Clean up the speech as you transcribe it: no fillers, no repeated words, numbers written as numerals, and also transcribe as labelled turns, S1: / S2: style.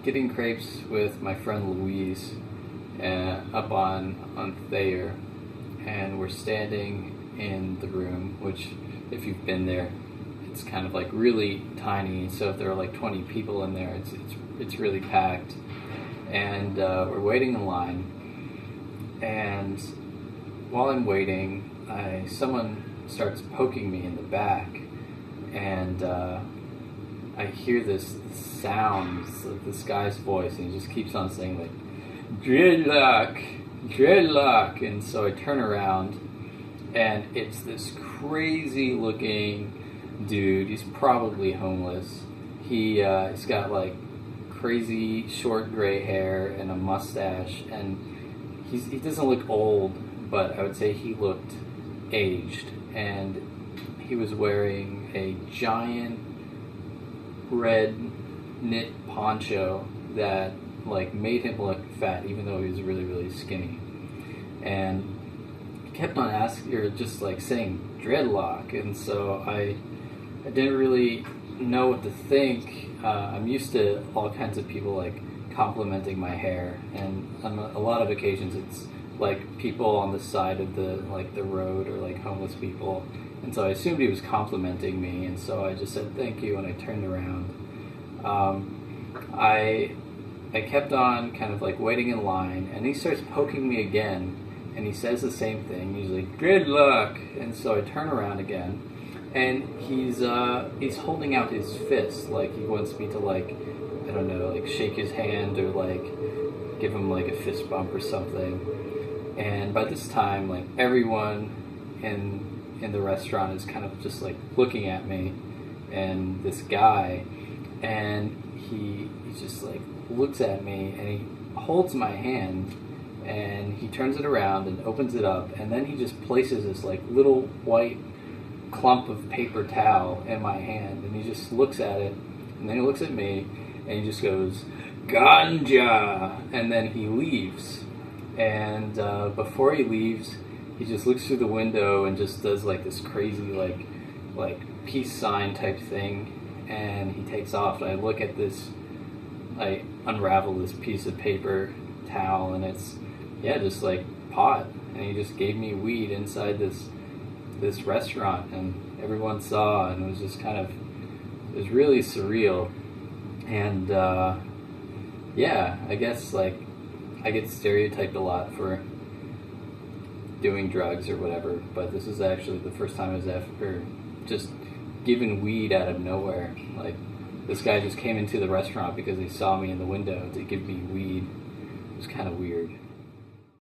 S1: getting crepes with my friend Louise up on Thayer, and we're standing in the room, which, if you've been there, it's kind of like really tiny. So if there are like 20 people in there, it's really packed. And we're waiting in line, and while I'm waiting, someone starts poking me in the back, and I hear this sound of this guy's voice, and he just keeps on saying like, "Dreadlock, dreadlock," and so I turn around, and it's this crazy looking dude. He's probably homeless. He's got like crazy short gray hair and a mustache, and he doesn't look old, but I would say he looked aged, and he was wearing a giant red knit poncho that like made him look fat, even though he was really, really skinny. And he kept on asking, or just like saying dreadlock, and so I didn't really know what to think. I'm used to all kinds of people like complimenting my hair, and on a lot of occasions it's like people on the side of the road, or like homeless people, and so I assumed he was complimenting me, and so I just said thank you, and I turned around. I kept on kind of like waiting in line, and he starts poking me again, and he says the same thing. He's like, "Good luck," and so I turn around again, and he's holding out his fist like he wants me to, like, I don't know, like shake his hand or like give him like a fist bump or something. And by this time, like everyone in the restaurant is kind of just like looking at me and this guy, and he just like looks at me, and he holds my hand, and he turns it around and opens it up, and then he just places this like little white clump of paper towel in my hand, and he just looks at it, and then he looks at me, and he just goes, "Ganja," and then he leaves. And before he leaves, he just looks through the window and just does like this crazy like peace sign type thing, and he takes off. And I look at this, I unravel this piece of paper towel, and it's just like pot, and he just gave me weed inside this restaurant, and everyone saw, and it was just kind of, it was really surreal. And I guess like I get stereotyped a lot for doing drugs or whatever, but this is actually the first time I was ever just given weed out of nowhere. Like, this guy just came into the restaurant because he saw me in the window to give me weed. It was kind of weird.